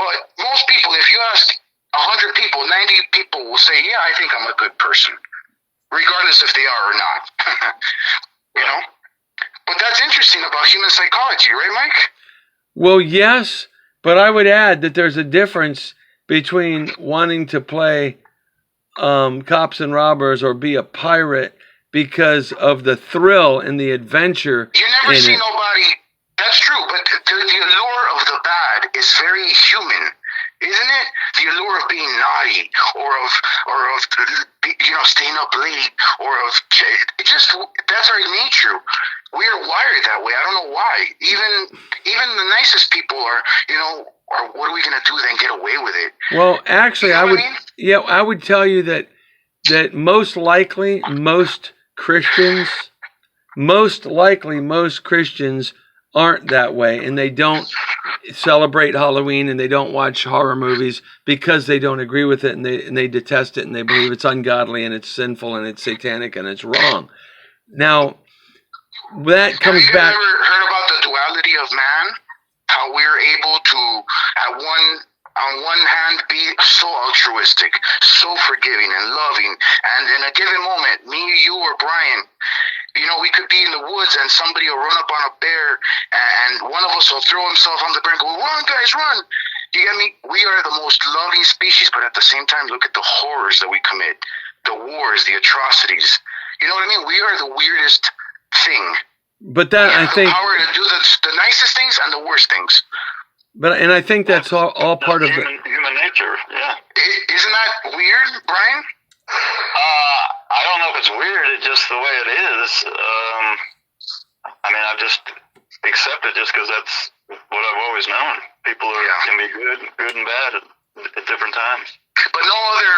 But most people, if you ask 100 people, 90 people will say, yeah, I think I'm a good person, regardless if they are or not. You know? But that's interesting about human psychology, right, Mike? Well, yes, but I would add that there's a difference between wanting to play cops and robbers or be a pirate because of the thrill and the adventure. You never see nobody. That's true, but the allure of the bad is very human, isn't it? The allure of being naughty, or of staying up late, or of that's our nature. We are wired that way. I don't know why. Even the nicest people are, or what are we gonna do then? Get away with it? Well, actually, I would tell you that most likely most Christians aren't that way, and they don't celebrate Halloween and they don't watch horror movies because they don't agree with it, and they detest it, and they believe it's ungodly and it's sinful and it's satanic and it's wrong. Now, that comes back. Have you ever heard about the duality of man? How we're able to, on one hand, be so altruistic, so forgiving and loving, and in a given moment, me, you, or Brian, we could be in the woods and somebody will run up on a bear and one of us will throw himself on the bear and go, run, guys, run. You get me? We are the most loving species, but at the same time, look at the horrors that we commit, the wars, the atrocities. You know what I mean? We are the weirdest thing. But that, I think, the power to do the nicest things and the worst things. And I think that's all part of it. Human nature, yeah. Isn't that weird, Brian? I don't know if it's weird. It's just the way it is. I just accept it just because that's what I've always known. People can be good and bad at different times. But no other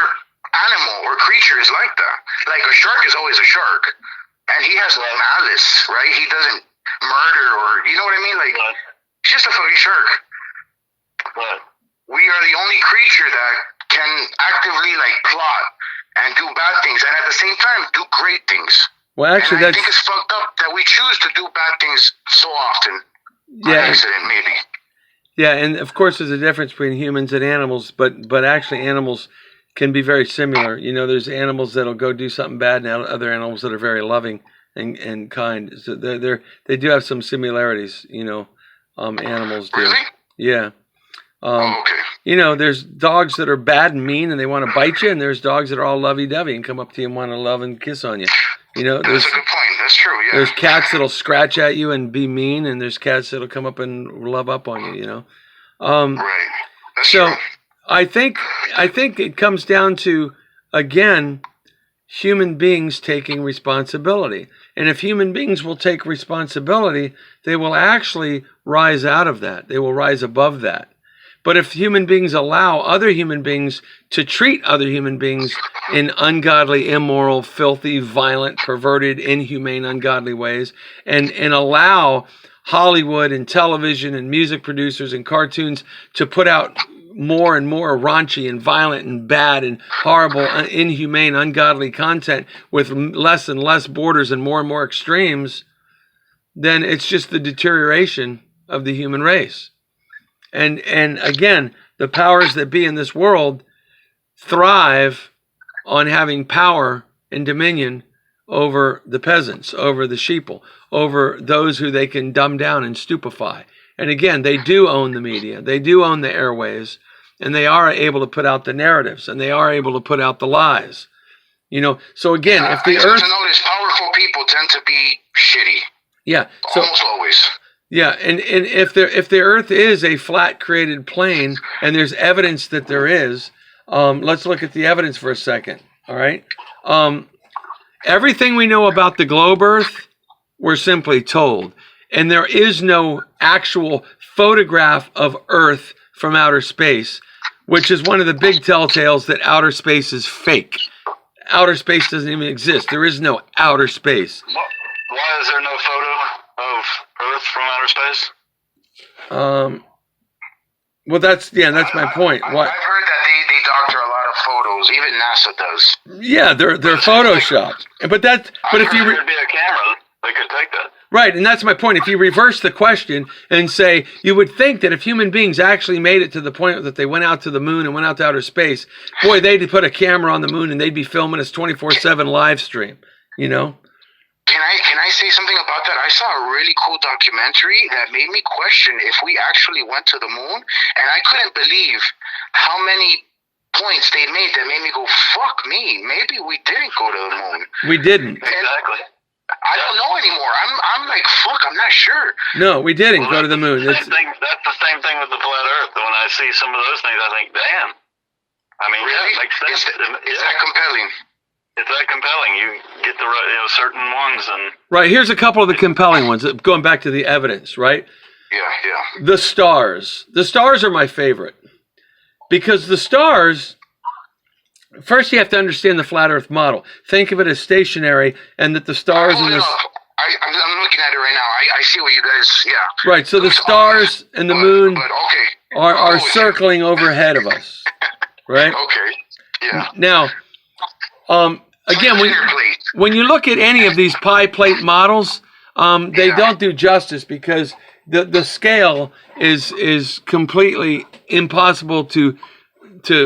animal or creature is like that. Like a shark is always a shark, and he has no malice, right? He doesn't murder, or you know what I mean? Like he's just a fucking shark. But we are the only creature that can actively plot and do bad things, and at the same time do great things. Well, actually, I think it's fucked up that we choose to do bad things so often. Yeah, by accident, maybe. Yeah, and of course, there's a difference between humans and animals, but actually, animals can be very similar. There's animals that'll go do something bad, and other animals that are very loving and kind. So they do have some similarities. Animals do. Really? Yeah. Okay. There's dogs that are bad and mean and they want to bite you, and there's dogs that are all lovey-dovey and come up to you and want to love and kiss on you. That's a good point. That's true, yeah. There's cats that'll scratch at you and be mean, and there's cats that'll come up and love up on you, Right. That's so true. I think it comes down to, again, human beings taking responsibility. And if human beings will take responsibility, they will actually rise out of that. They will rise above that. But if human beings allow other human beings to treat other human beings in ungodly, immoral, filthy, violent, perverted, inhumane, ungodly ways, and allow Hollywood and television and music producers and cartoons to put out more and more raunchy and violent and bad and horrible, inhumane, ungodly content with less and less borders and more extremes, then it's just the deterioration of the human race. And again, the powers that be in this world thrive on having power and dominion over the peasants, over the sheeple, over those who they can dumb down and stupefy. And again, they do own the media, they do own the airways, and they are able to put out the narratives, and they are able to put out the lies. So again, if the earth... to notice powerful people tend to be shitty. Yeah. Almost always. Yeah, and if the earth is a flat created plane, and there's evidence that there is, let's look at the evidence for a second, all right? Everything we know about the globe Earth, we're simply told. And there is no actual photograph of Earth from outer space, which is one of the big telltales that outer space is fake. Outer space doesn't even exist. There is no outer space. Why is there no photo of Earth from outer space? Well, that's my point. I've heard that they doctor a lot of photos. Even NASA does. Yeah, they're photoshopped. But if you there'd be a camera, they could take that. Right, and that's my point. If you reverse the question and say, you would think that if human beings actually made it to the point that they went out to the moon and went out to outer space, boy, they'd put a camera on the moon and they'd be filming us 24/7 live stream, you know? Can I say something about that? I saw a really cool documentary that made me question if we actually went to the moon, and I couldn't believe how many points they made that made me go, fuck me, maybe we didn't go to the moon. We didn't. Exactly. I don't know anymore. I'm like, fuck, I'm not sure. No, we didn't go to the moon. That's the same thing with the flat Earth. When I see some of those things, I think, damn. I mean, really? Yeah, it makes sense. Is that compelling? It's that compelling. You get the certain ones, and Right, here's a couple of the compelling ones, going back to the evidence, right? Yeah. The stars. The stars are my favorite. Because the stars, first you have to understand the flat Earth model. Think of it as stationary, and that the stars and the... I'm looking at it right now. I see what you guys, yeah. Right, so the stars and the moon but okay. are circling overhead of us, right? Okay, yeah. Now, again, when you look at any of these pie plate models, they don't do justice because the scale is completely impossible to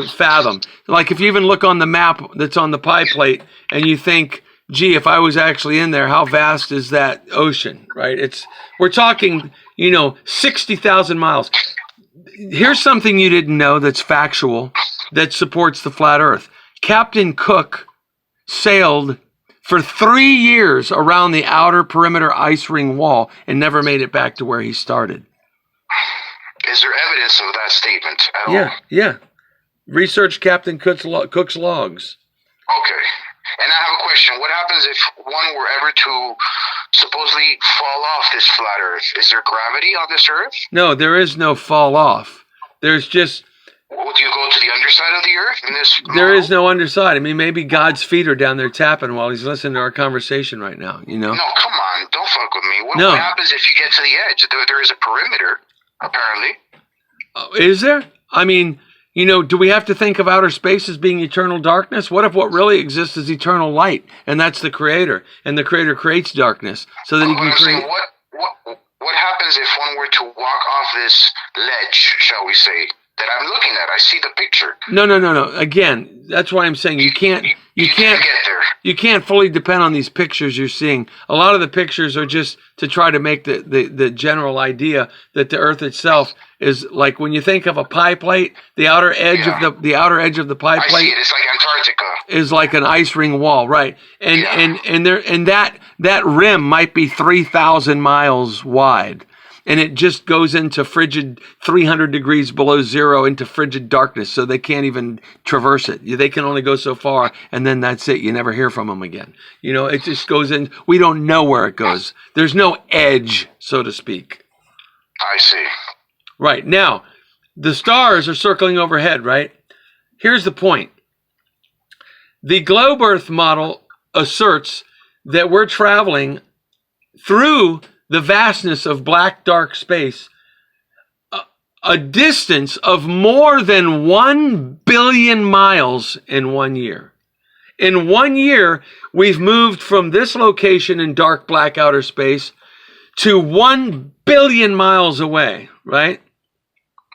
fathom. Like if you even look on the map that's on the pie plate and you think, gee, if I was actually in there, how vast is that ocean, right? We're talking, 60,000 miles. Here's something you didn't know that's factual that supports the flat Earth. Captain Cook sailed for 3 years around the outer perimeter ice ring wall and never made it back to where he started. Is there evidence of that statement at all? Yeah. Research Captain Cook's logs. Okay. And I have a question. What happens if one were ever to supposedly fall off this flat Earth? Is there gravity on this Earth? No, there is no fall off. There's just... Well, do you go to the underside of the Earth in this model? There is no underside. I mean, maybe God's feet are down there tapping while he's listening to our conversation right now, No, come on. Don't fuck with me. No. What happens if you get to the edge? There is a perimeter, apparently. Is there? I mean... do we have to think of outer space as being eternal darkness? What if what really exists is eternal light, and that's the Creator, and the Creator creates darkness so that he can create... What happens if one were to walk off this ledge, shall we say, that I'm looking at? I see the picture. No. Again, that's why I'm saying you can't get there. You can't fully depend on these pictures you're seeing. A lot of the pictures are just to try to make the general idea that the Earth itself is like when you think of a pie plate, the outer edge of the outer edge of the pie plate. I see it. It's like Antarctica. Is like an ice ring wall, right? And that rim might be 3,000 miles wide. And it just goes into frigid 300 degrees below zero into frigid darkness, so they can't even traverse it. They can only go so far, and then that's it. You never hear from them again. It just goes in. We don't know where it goes. There's no edge, so to speak. I see. Right. Now, the stars are circling overhead, right? Here's the point. The Glopbe Earth model asserts that we're traveling through the vastness of black, dark space, a distance of more than 1 billion miles in 1 year. In 1 year, we've moved from this location in dark, black outer space to 1 billion miles away, right?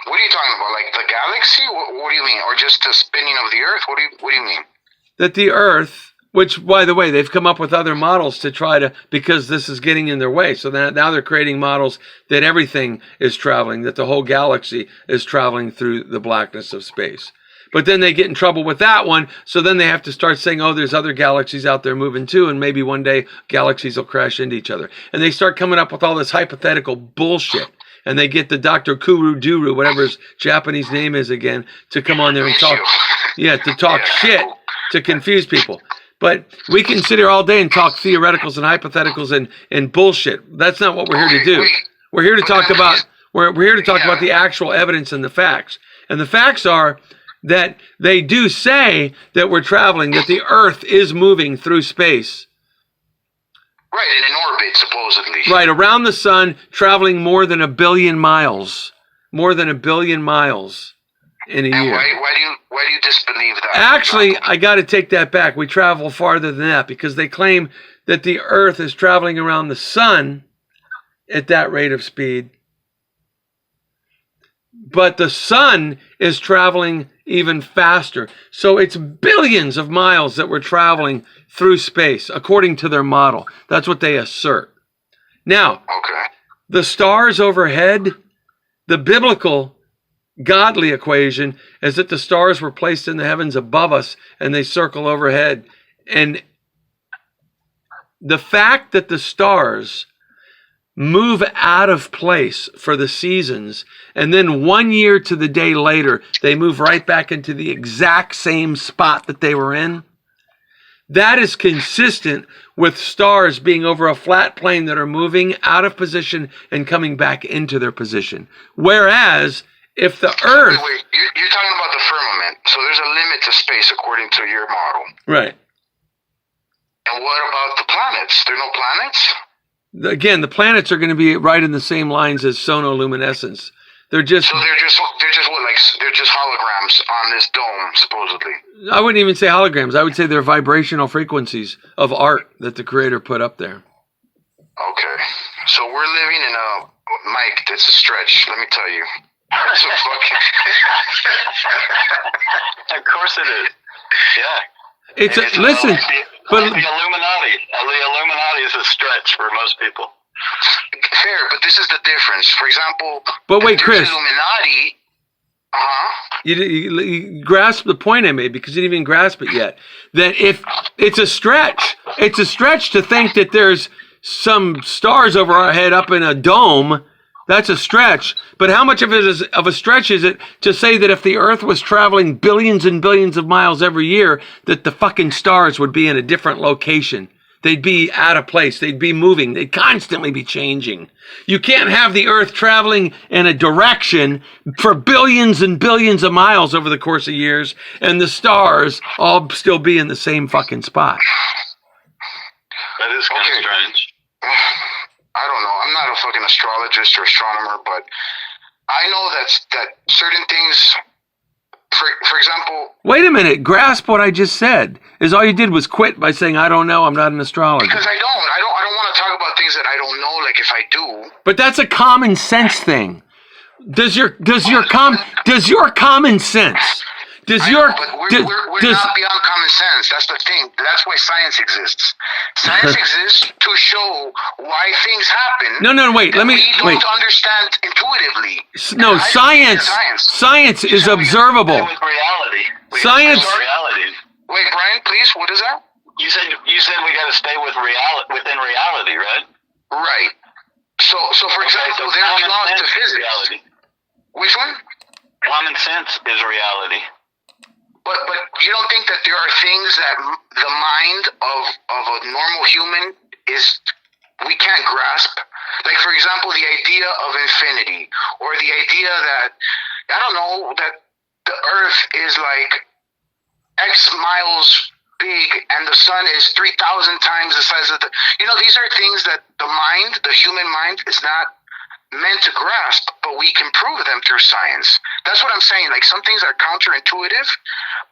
What are you talking about? Like the galaxy? What do you mean? Or just the spinning of the Earth? What do you mean? That the Earth... Which, by the way, they've come up with other models to try to, because this is getting in their way. So now they're creating models that everything is traveling, that the whole galaxy is traveling through the blackness of space. But then they get in trouble with that one. So then they have to start saying, oh, there's other galaxies out there moving too. And maybe one day galaxies will crash into each other. And they start coming up with all this hypothetical bullshit. And they get the Dr. Kuru Duru, whatever his Japanese name is again, to come on there and talk. Yeah, to talk shit, to confuse people. But we can sit here all day and talk theoreticals and hypotheticals and bullshit. That's not what we're here to do. We're here to talk about about the actual evidence and the facts. And the facts are that they do say that we're traveling, that the Earth is moving through space. Right, in an orbit, supposedly. Right, around the sun, traveling more than 1 billion miles. More than 1 billion miles in a year. Why do you disbelieve that? Actually, I got to take that back. We travel farther than that because they claim that the Earth is traveling around the sun at that rate of speed. But the sun is traveling even faster. So it's billions of miles that we're traveling through space, according to their model. That's what they assert. Now, the stars overhead, the biblical, godly equation is that the stars were placed in the heavens above us and they circle overhead. And the fact that the stars move out of place for the seasons, and then 1 year to the day later, they move right back into the exact same spot that they were in. That is consistent with stars being over a flat plane that are moving out of position and coming back into their position. Whereas, if the Earth... Wait, you're talking about the firmament. So there's a limit to space according to your model. Right. And what about the planets? There are no planets? Again, the planets are going to be right in the same lines as sonoluminescence. They're just holograms on this dome, supposedly. I wouldn't even say holograms. I would say they're vibrational frequencies of art that the Creator put up there. Okay. So we're living in a... Mike, that's a stretch, let me tell you. That's a fucking... Of course it is. Yeah. Listen, but the Illuminati is a stretch for most people. Fair, but this is the difference. For example, but wait, Chris, Illuminati. You grasp the point I made, because you didn't even grasp it yet. That if it's a stretch to think that there's some stars over our head up in a dome. That's a stretch. But how much of a stretch is it to say that if the Earth was traveling billions and billions of miles every year, that the fucking stars would be in a different location? They'd be out of place. They'd be moving. They'd constantly be changing. You can't have the Earth traveling in a direction for billions and billions of miles over the course of years and the stars all still be in the same fucking spot. That is kind of strange. I don't know. I'm not a fucking astrologist or astronomer, but I know that certain things, for example... Wait a minute. Grasp what I just said. Is all you did was quit by saying, I don't know, I'm not an astrologer. Because I don't want to talk about things that I don't know, like if I do. But that's a common sense thing. Does your common sense... We're not beyond common sense. That's the thing. That's why science exists. Science exists to show why things happen. No, wait. Let me we don't understand intuitively. No, science is observable. With reality. Science. Reality. Wait, Brian, please. What is that? You said we got to stay within reality, right? Right. So for example, there's laws to physics. Reality. Which one? Common sense is reality. But you don't think that there are things that the mind of a normal human we can't grasp? Like, for example, the idea of infinity, or the idea that, I don't know, that the Earth is like X miles big and the sun is 3,000 times the size of these are things that the human mind is not meant to grasp, but we can prove them through science. That's what I'm saying. Like, some things are counterintuitive,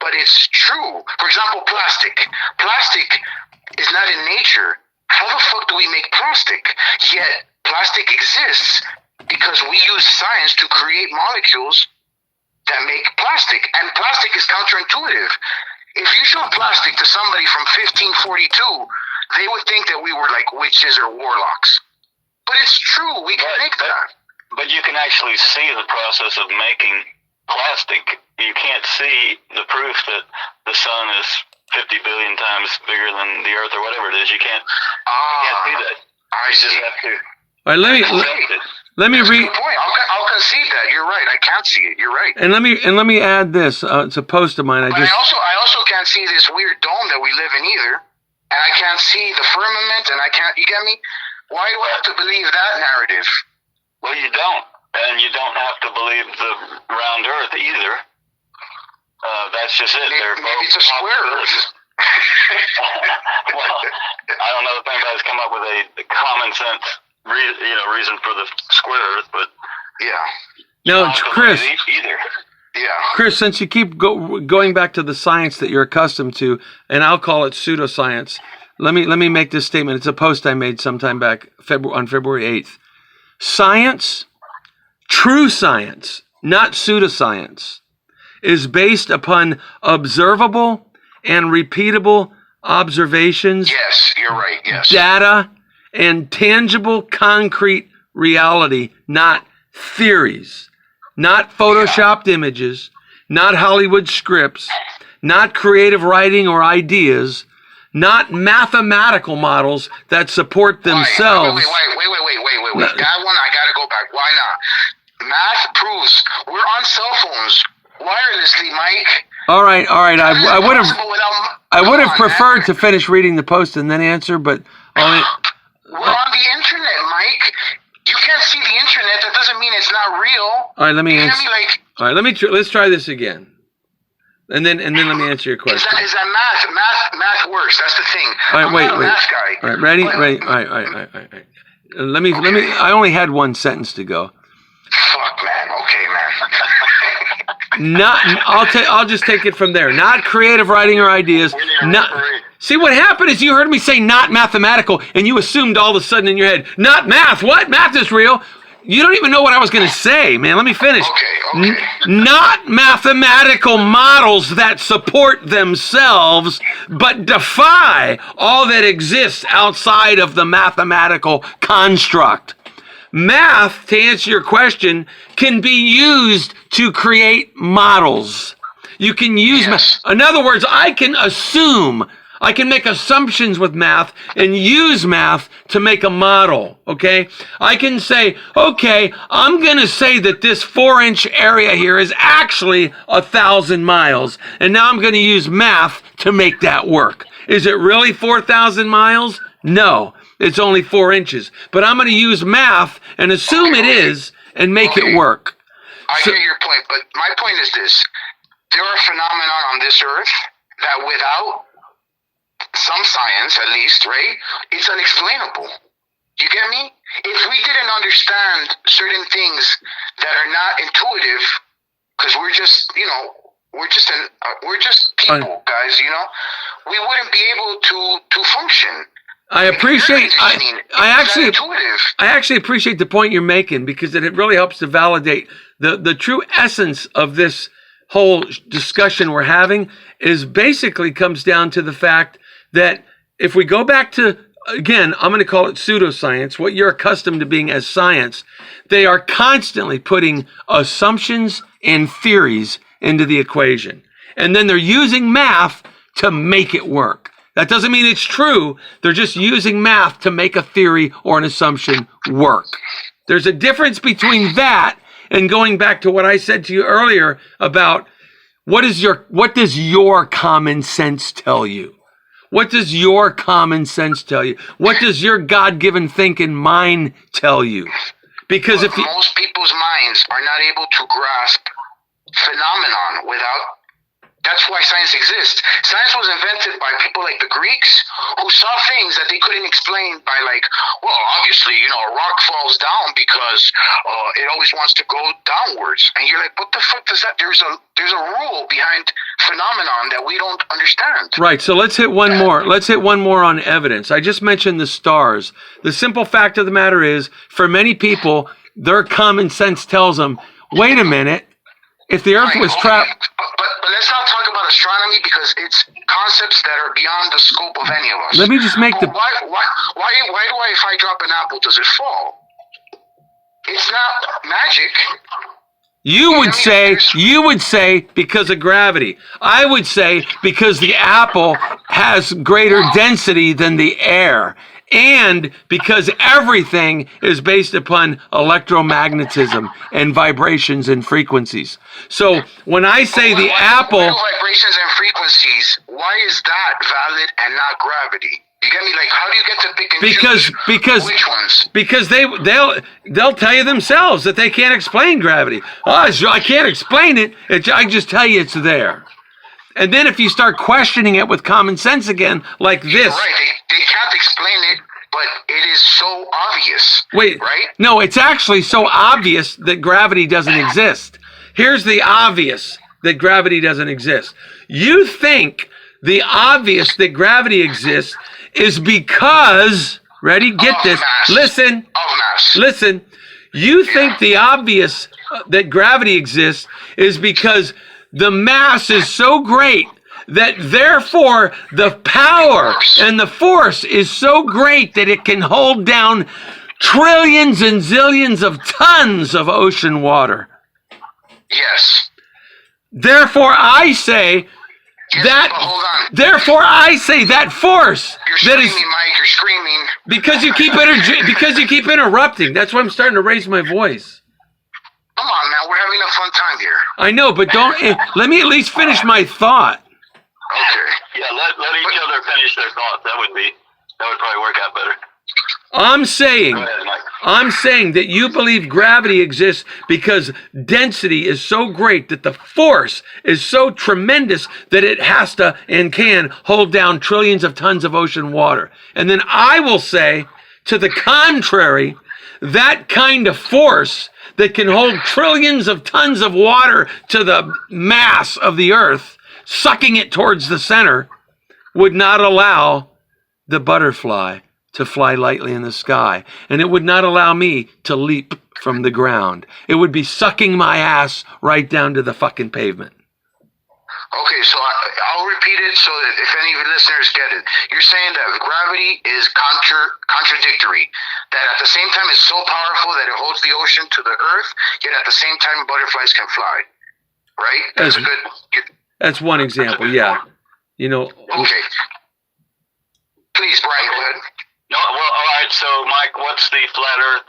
but it's true. For example, plastic. Plastic is not in nature. How the fuck do we make plastic? Yet plastic exists because we use science to create molecules that make plastic. And plastic is counterintuitive. If you show plastic to somebody from 1542, they would think that we were like witches or warlocks. But it's true. We can make that. But you can actually see the process of making plastic. You can't see the proof that the sun is 50 billion times bigger than the Earth or whatever it is. You can't see that. You just have to. All right, let me read. Good point. I'll concede that. You're right. I can't see it. You're right. And let me add this. It's a post of mine. I also can't see this weird dome that we live in either. And I can't see the firmament. And I can't. You get me? Why do I have to believe that narrative? Well, you don't. And you don't have to believe the round Earth either. That's just it. Maybe it's a square Earth. Well, I don't know if anybody's come up with a common sense reason for the square Earth, but yeah. No, Chris. Either. Yeah. Chris, since you keep going back to the science that you're accustomed to, and I'll call it pseudoscience, let me make this statement. It's a post I made sometime back on February 8th. Science, true science, not pseudoscience, is based upon observable and repeatable observations. Yes, you're right. Yes. Data and tangible, concrete reality, not theories, not photoshopped images, not Hollywood scripts, not creative writing or ideas, not mathematical models that support themselves. Wait. That one, I gotta go back. Why not? Math proves we're on cell phones wirelessly, Mike. All right. I would have preferred to finish reading the post and then answer, but only. We're on the internet, Mike. You can't see the internet. That doesn't mean it's not real. All right, let me answer. All right, let's try this again. And then let me answer your question. Is that math works? That's the thing. All right, wait. Math guy. All right, ready? Ready? All right. Let me. I only had one sentence to go. Fuck, man. Okay, man. I'll just take it from there. Not creative writing or ideas. See, what happened is you heard me say not mathematical, and you assumed all of a sudden in your head, not math. What? Math is real. You don't even know what I was going to say, man. Let me finish. Okay. Not mathematical models that support themselves, but defy all that exists outside of the mathematical construct. Math, to answer your question, can be used to create models. You can use math. In other words, I can make assumptions with math and use math to make a model, okay? I can say, okay, I'm going to say that this 4-inch area here is actually 1,000 miles, and now I'm going to use math to make that work. Is it really 4,000 miles? No, it's only 4 inches. But I'm going to use math and assume it is and make it work. I hear your point, but my point is this. There are phenomena on this earth that without some science, at least, right? It's unexplainable. You get me? If we didn't understand certain things that are not intuitive, because we're just people, guys. We wouldn't be able to function. I actually appreciate the point you're making, because it really helps to validate the true essence of this whole discussion we're having. Is basically comes down to the fact that if we go back to, again, I'm going to call it pseudoscience, what you're accustomed to being as science, they are constantly putting assumptions and theories into the equation. And then they're using math to make it work. That doesn't mean it's true. They're just using math to make a theory or an assumption work. There's a difference between that and going back to what I said to you earlier about what does your common sense tell you? What does your common sense tell you? What does your God-given thinking mind tell you? Because most people's minds are not able to grasp phenomenon without. That's why science exists. Science was invented by people like the Greeks who saw things that they couldn't explain by obviously, a rock falls down because it always wants to go downwards. And you're like, what the fuck does that? There's a rule behind phenomenon that we don't understand. Right. So let's hit one more. Let's hit one more on evidence. I just mentioned the stars. The simple fact of the matter is, for many people, their common sense tells them, wait a minute, if the Earth was trapped. But let's not talk about astronomy, because it's concepts that are beyond the scope of any of us. Let me just make why do I, if I drop an apple, does it fall? It's not magic. You would say because of gravity. I would say because the apple has greater density than the air. And because everything is based upon electromagnetism and vibrations and frequencies. So when I say the apple... vibrations and frequencies, why is that valid and not gravity? You get me? Like, how do you get to pick and choose which ones? Because they'll tell you themselves that they can't explain gravity. I can't explain it. I just tell you it's there. And then if you start questioning it with common sense again, like this... Right, they can't explain it, but it is so obvious. Wait, right? No, it's actually so obvious that gravity doesn't exist. Here's the obvious that gravity doesn't exist. You think the obvious that gravity exists is because... Ready? Get this. Mass. Listen. Of mass. Listen. You think the obvious that gravity exists is because the mass is so great that therefore the power and the force is so great that it can hold down trillions and zillions of tons of ocean water. Yes. Therefore, I say that. Hold on. Therefore, I say that force. You're that screaming, Mike. You're screaming. Because you keep interrupting. That's why I'm starting to raise my voice. Come on, man. We're having a fun time here. I know, but don't. Let me at least finish my thought. Okay. Yeah, let each other finish their thoughts. That would probably work out better. I'm saying that you believe gravity exists because density is so great that the force is so tremendous that it has to and can hold down trillions of tons of ocean water. And then I will say, to the contrary, that kind of force that can hold trillions of tons of water to the mass of the earth, sucking it towards the center, would not allow the butterfly to fly lightly in the sky. And it would not allow me to leap from the ground. It would be sucking my ass right down to the fucking pavement. Okay, so I'll repeat it so that if any of the listeners get it. You're saying that gravity is contradictory. That at the same time it's so powerful that it holds the ocean to the earth, yet at the same time butterflies can fly. Right? That's one example, yeah. You know. Okay. Please, Brian, go ahead. No, well, all right. So, Mike, what's the flat Earth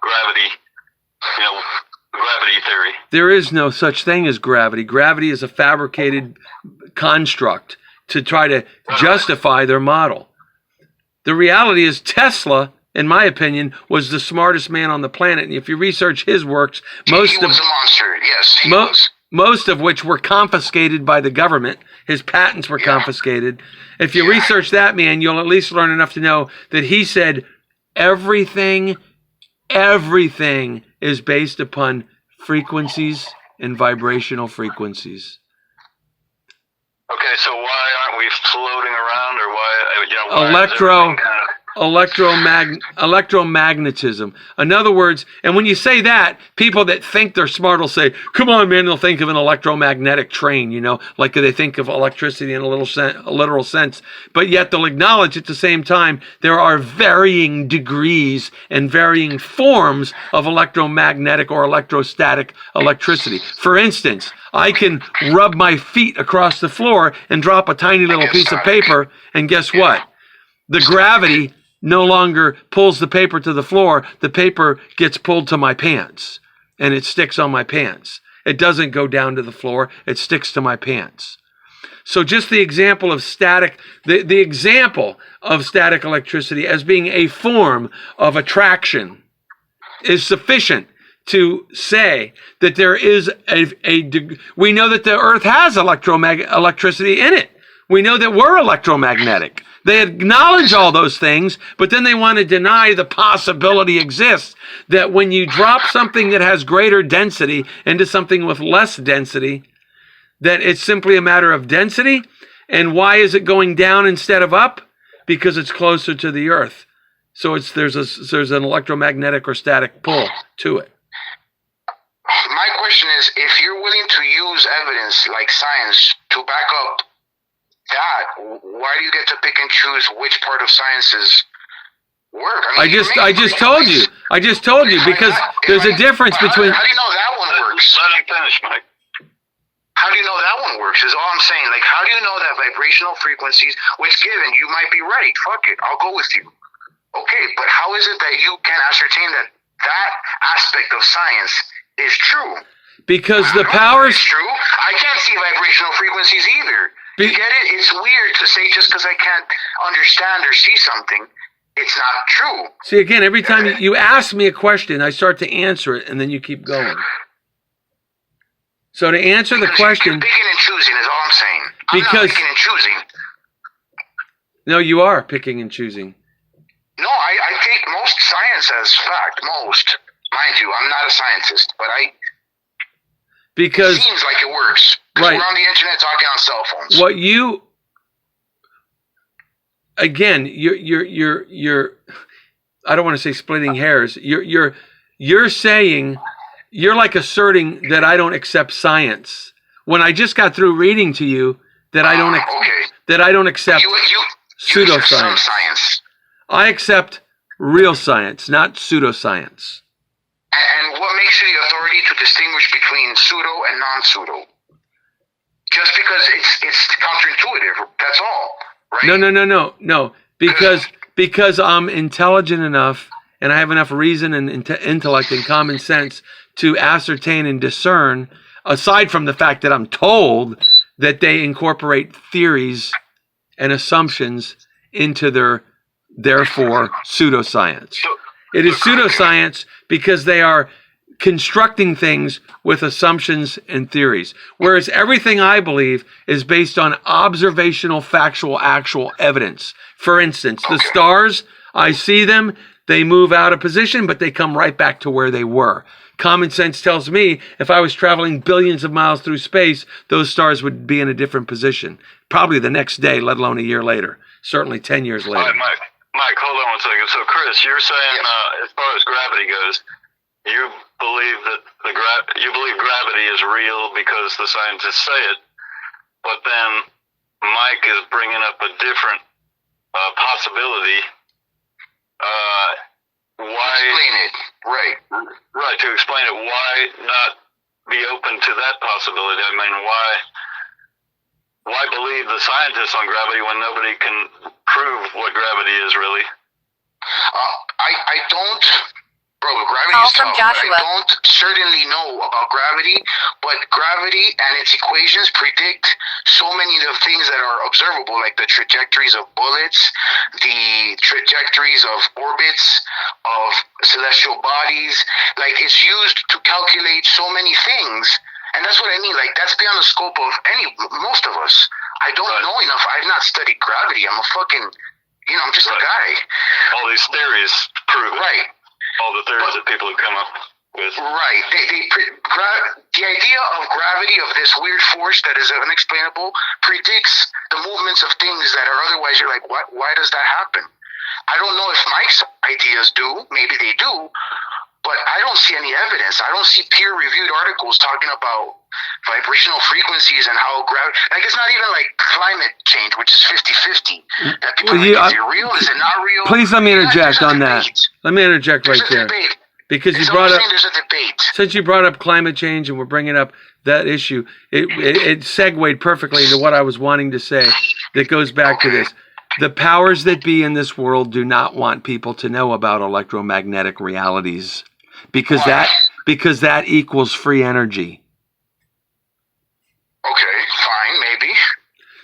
gravity? Gravity theory. There is no such thing as gravity. Gravity is a fabricated construct to try to justify their model. The reality is Tesla, in my opinion, was the smartest man on the planet. And if you research his works, he was a monster. Yes, he was. Most of which were confiscated by the government. His patents were confiscated. If you research that man, you'll at least learn enough to know that he said everything is based upon frequencies and vibrational frequentism. Okay, so why aren't we floating around, or why Electromagnetism. In other words, and when you say that, people that think they're smart will say, come on, man, they'll think of an electromagnetic train, like they think of electricity in a literal sense. But yet they'll acknowledge at the same time there are varying degrees and varying forms of electromagnetic or electrostatic electricity. For instance, I can rub my feet across the floor and drop a tiny little piece of paper, and guess what? The gravity no longer pulls the paper to the floor. The paper gets pulled to my pants, and it sticks on my pants. It doesn't go down to the floor. It sticks to my pants. So just the example of static electricity as being a form of attraction is sufficient to say that there is we know that the earth has electricity in it. We know that we're electromagnetic. They acknowledge all those things, but then they want to deny the possibility exists that when you drop something that has greater density into something with less density, that it's simply a matter of density. And why is it going down instead of up? Because it's closer to the earth. So there's an electromagnetic or static pull to it. My question is, if you're willing to use evidence like science to back up that, why do you get to pick and choose which part of sciences work? I just told you because there's a difference between. How do you know that one works? Let him finish, Mike. How do you know that one works? Is all I'm saying. Like, how do you know that vibrational frequencies, which given you might be right? Fuck it, I'll go with you. Okay, but how is it that you can ascertain that aspect of science is true? Because the powers. It's true. I can't see vibrational frequencies either. You get it? It's weird to say just because I can't understand or see something, it's not true. See, again, every time you ask me a question, I start to answer it, and then you keep going. So to answer the question... You're picking and choosing is all I'm saying. I'm not picking and choosing. No, you are picking and choosing. No, I take most science as fact. Most. Mind you, I'm not a scientist, but it seems like it works. Right. We're on the internet talking on cell phones. What you, again, you're I don't want to say splitting hairs. You're you're saying, you're like asserting that I don't accept science when I just got through reading to you that I don't accept you pseudoscience. accept some science. I accept real science, not pseudoscience. And what makes you the authority to distinguish between pseudo and non-pseudo? Just because it's counterintuitive, that's all, right? No. Because I'm intelligent enough and I have enough reason and intellect and common sense to ascertain and discern, aside from the fact that I'm told that they incorporate theories and assumptions into their, therefore, pseudoscience. It is pseudoscience because they are constructing things with assumptions and theories. Whereas everything I believe is based on observational, factual, actual evidence. For instance, the stars, I see them, they move out of position, but they come right back to where they were. Common sense tells me if I was traveling billions of miles through space, those stars would be in a different position. Probably the next day, let alone a year later. Certainly 10 years later. All right, Mike, hold on one second. So, Chris, you're saying as far as gravity goes, you believe that you believe gravity is real because the scientists say it, but then Mike is bringing up a different possibility. Why explain it? Right. Right, to explain it. Why not be open to that possibility? I mean, why believe the scientists on gravity when nobody can prove what gravity is really? I don't. Bro, gravity Call is from tough. Joshua. I don't certainly know about gravity, but gravity and its equations predict so many of the things that are observable, like the trajectories of bullets, the trajectories of orbits, of celestial bodies. Like, it's used to calculate so many things. And that's what I mean. Like, that's beyond the scope of most of us. I don't know enough. I've not studied gravity. I'm a fucking, I'm just a guy. All these theories prove it. Right. All the theories that people have come up with. Right. The idea of gravity, of this weird force that is unexplainable, predicts the movements of things that are otherwise, you're like, why does that happen? I don't know if Mike's ideas do. Maybe they do. But I don't see any evidence. I don't see peer-reviewed articles talking about vibrational frequencies and how gravity... Like, it's not even like climate change, which is 50-50. That people is it real? Is it not real? Please let me interject on that. Let me interject right there. Because you brought up... There's a debate. Since you brought up climate change and we're bringing up that issue, it segued perfectly into what I was wanting to say that goes back to this. The powers that be in this world do not want people to know about electromagnetic realities. Because that equals free energy. Okay, fine, maybe.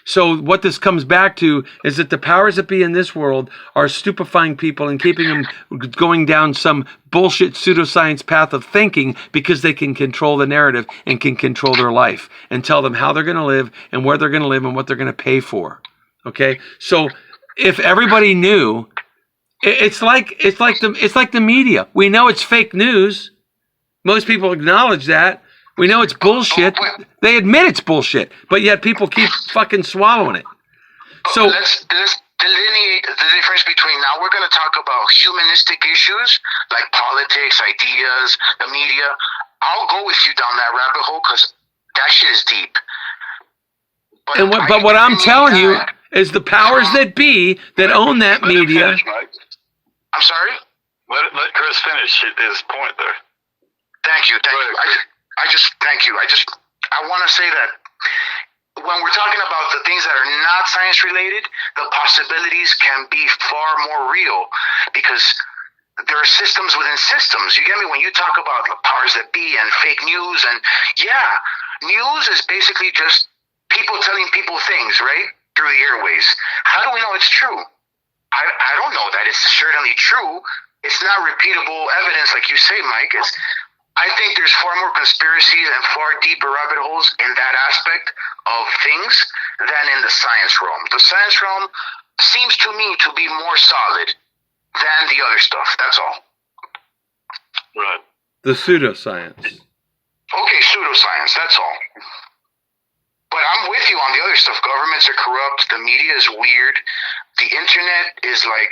So what this comes back to is that the powers that be in this world are stupefying people and keeping them going down some bullshit pseudoscience path of thinking because they can control the narrative and can control their life and tell them how they're going to live and where they're going to live and what they're going to pay for. Okay? So if everybody knew, it's like the media. We know it's fake news. Most people acknowledge that. We know it's bullshit. They admit it's bullshit, but yet people keep fucking swallowing it. So let's delineate the difference between, now we're going to talk about humanistic issues like politics, ideas, the media. I'll go with you down that rabbit hole because that shit is deep. But what I'm telling you is the powers that be that own that media. I'm sorry? Let Chris finish his point there. Thank you. Thank you. I want to say that when we're talking about the things that are not science related, the possibilities can be far more real because there are systems within systems. You get me? When you talk about the powers that be and fake news, and news is basically just people telling people things, right? Through the airways. How do we know it's true? I don't know that it's certainly true. It's not repeatable evidence like you say, Mike. I think there's far more conspiracies and far deeper rabbit holes in that aspect of things than in the science realm. The science realm seems to me to be more solid than the other stuff. That's all. Right. The pseudoscience. Okay, pseudoscience. That's all. But I'm with you on the other stuff. Governments are corrupt. The media is weird. The internet is like